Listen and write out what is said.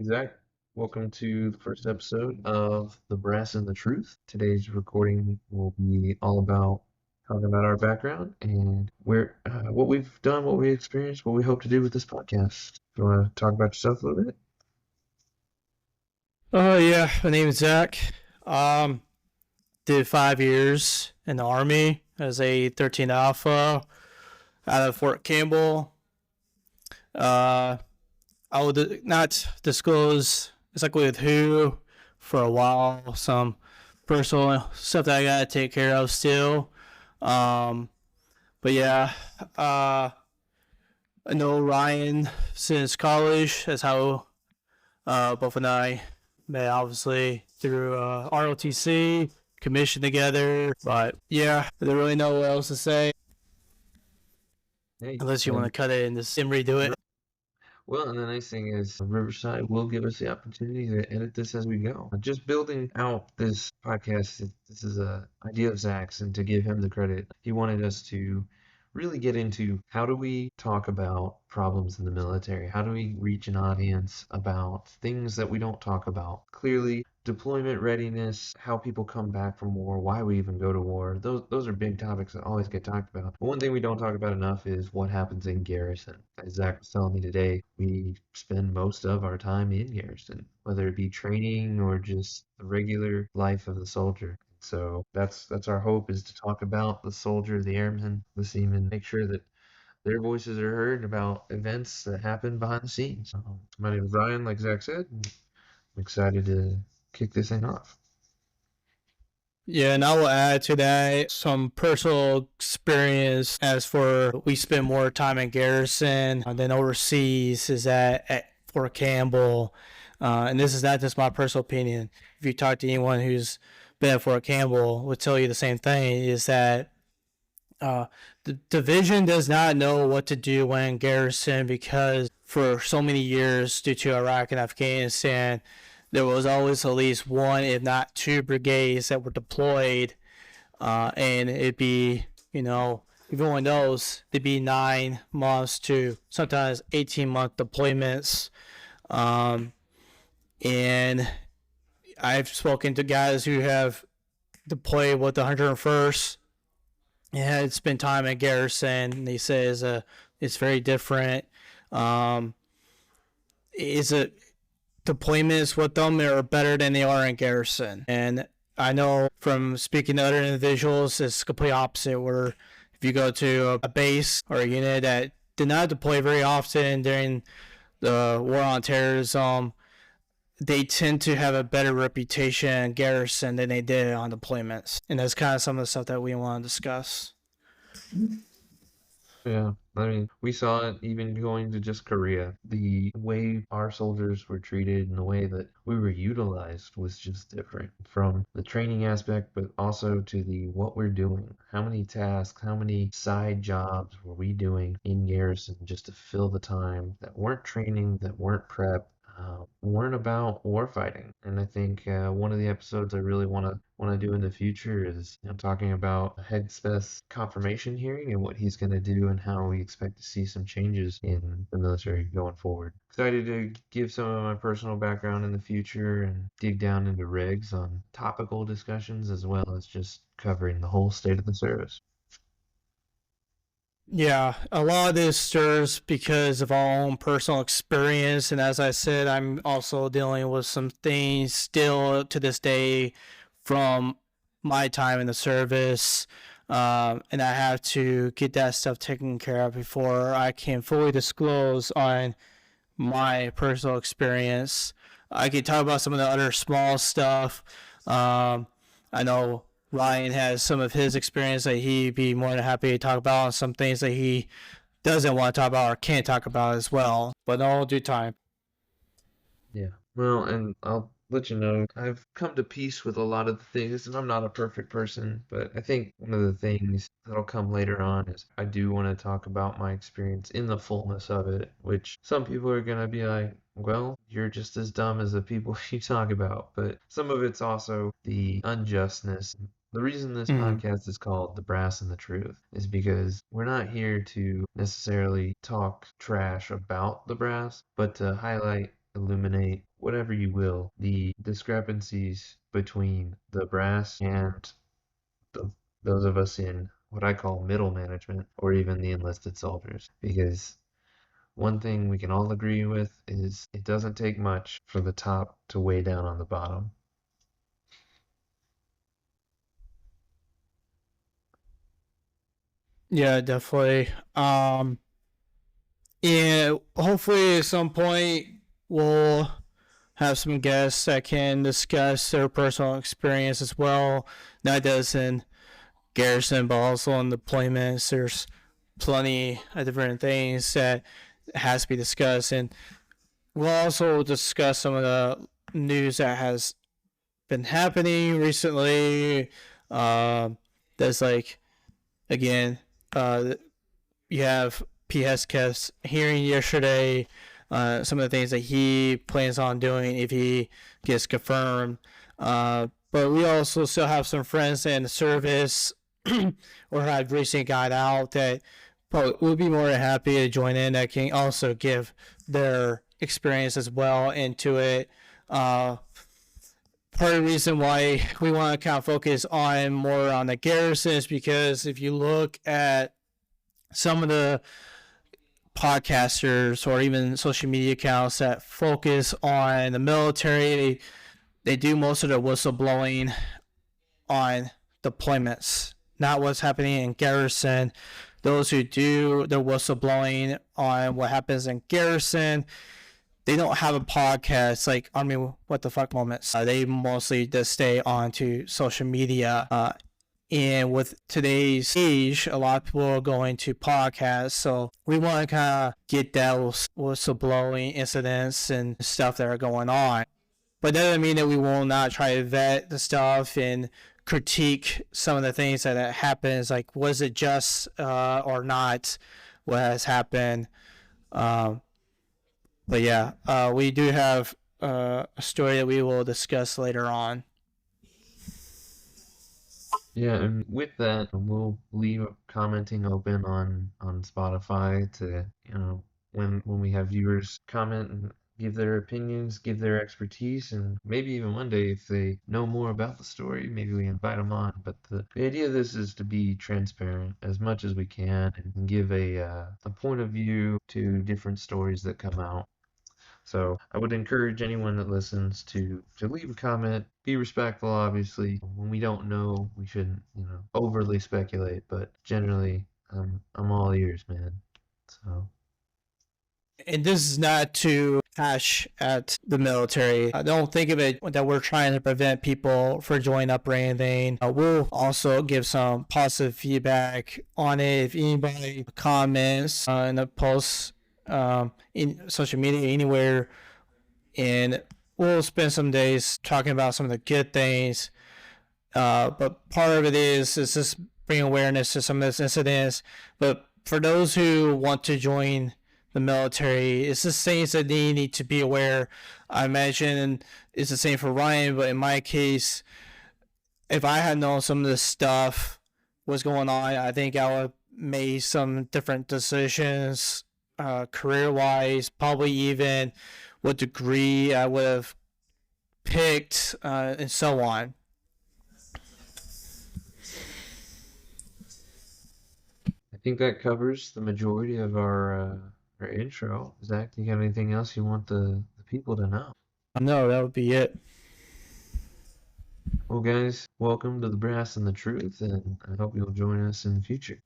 Zach. Welcome to the first episode of The Brass and the Truth. Today's recording will be all about talking about our background and what we've done, what we experienced, what we hope to do with this podcast. You want to talk about yourself a little bit? Oh yeah, my name is Zach. Um, did 5 years in the army as a 13 Alpha out of Fort Campbell. Uh, I would not disclose exactly with who for a while. Some personal stuff that I gotta take care of still. Um, but yeah, I know Ryan since college. That's how both and I met, obviously through ROTC, commissioned together. But yeah, I don't really know what else to say Hey, unless you want to and cut it and just and redo it. well, and the nice thing is Riverside will give us the opportunity to edit this as we go. Just building out this podcast, this is a idea of Zach's, and to give him the credit, he wanted us to really get into how do we talk about problems in the military? How do we reach an audience about things that we don't talk about? Clearly, deployment readiness, how people come back from war, why we even go to war. Those are big topics that always get talked about. But one thing we don't talk about enough is what happens in garrison. As Zach was telling me today, we spend most of our time in garrison, whether it be training or just the regular life of the soldier. So that's our hope, is to talk about the soldier, the airman, the seaman, make sure that their voices are heard about events that happen behind the scenes. My name is Ryan, like Zach said, and I'm excited to kick this thing off. Yeah, and I will add to that some personal experience. As for we spend more time in garrison than overseas is at Fort Campbell. And this is not just my personal opinion. If you talk to anyone who's been at Fort Campbell, would tell you the same thing. Is that the division does not know what to do when in garrison because for so many years, due to Iraq and Afghanistan, there was always at least one, if not two, brigades that were deployed, and it'd be, even when those, it'd be 9 months to sometimes 18-month deployments. Um, and I've spoken to guys who have deployed with the 101st and had spent time at garrison. And they say it's very different. Um, is it deployments with them are better than they are in garrison. And I know from speaking to other individuals, it's complete opposite. Where if you go to a base or a unit that did not deploy very often during the war on terrorism, they tend to have a better reputation in garrison than they did on deployments. And that's kind of some of the stuff that we want to discuss. Yeah, I mean, we saw it even going to just Korea. The way our soldiers were treated and the way that we were utilized was just different, from the training aspect, but also to the what we're doing. How many tasks, how many side jobs were we doing in garrison just to fill the time that weren't training, that weren't prep, weren't about war fighting. And I think one of the episodes I really want to do in the future is talking about Hegseth's confirmation hearing and what he's going to do and how we expect to see some changes in the military going forward. Excited to give some of my personal background in the future and dig down into regs on topical discussions as well as just covering the whole state of the service. Yeah, a lot of this stirs because of our own personal experience. And as I said, I'm also dealing with some things still to this day from my time in the service. And I have to get that stuff taken care of before I can fully disclose on my personal experience. I can talk about some of the other small stuff. I know Ryan has some of his experience that he'd be more than happy to talk about, and some things that he doesn't want to talk about or can't talk about as well. But in all due time. Yeah. Well, and I'll let you know, I've come to peace with a lot of the things, and I'm not a perfect person, but I think one of the things that'll come later on is I do want to talk about my experience in the fullness of it, which some people are going to be like, well, you're just as dumb as the people you talk about. But some of it's also the unjustness. The reason this Mm. podcast is called The Brass and the Truth is because we're not here to necessarily talk trash about the brass, but to highlight, illuminate whatever you will, the discrepancies between the brass and the, those of us in what I call middle management or even the enlisted soldiers. Because one thing we can all agree with is it doesn't take much for the top to weigh down on the bottom. Yeah, definitely. And hopefully at some point we'll have some guests that can discuss their personal experience as well, not just in garrison but also in deployments. There's plenty of different things that has to be discussed, and we'll also discuss some of the news that has been happening recently. That's like, again, you have PSK's hearing yesterday, some of the things that he plans on doing if he gets confirmed. But we also still have some friends in the service or have recently got out that probably would be more than happy to join in, that can also give their experience as well into it. Part of the reason why we want to kind of focus on more on the garrison is because if you look at some of the podcasters or even social media accounts that focus on the military, they do most of their whistleblowing on deployments, not what's happening in garrison. Those who do their whistleblowing on what happens in garrison, they don't have a podcast like Army What the Fuck Moments. They mostly just stay on to social media. And with today's age, a lot of people are going to podcasts. So we want to kind of get that whistleblowing incidents and stuff that are going on. But that doesn't mean that we will not try to vet the stuff and critique some of the things that happens. Like, was it just or not what has happened? But yeah, we do have a story that we will discuss later on. Yeah, and with that, we'll leave commenting open on Spotify to, when we have viewers comment and give their opinions, give their expertise, and maybe even one day if they know more about the story, maybe we invite them on. But the idea of this is to be transparent as much as we can and give a point of view to different stories that come out. So I would encourage anyone that listens to leave a comment, be respectful, obviously. When we don't know, we shouldn't, overly speculate, but generally, I'm all ears, man. So. And this is not to hash at the military. I don't think of it that we're trying to prevent people from joining up or anything. We'll also give some positive feedback on it. If anybody comments in the posts, in social media, anywhere, and we'll spend some days talking about some of the good things. But part of it is just bring awareness to some of these incidents. But for those who want to join the military, it's just things that they need to be aware. I imagine it's the same for Ryan, but in my case, if I had known some of this stuff was going on, I think I would have made some different decisions, career-wise, probably even what degree I would have picked, and so on. I think that covers the majority of our intro. Zach, do you got anything else you want the people to know? No, that would be it. Well, guys, welcome to the Brass and the Truth, and I hope you'll join us in the future.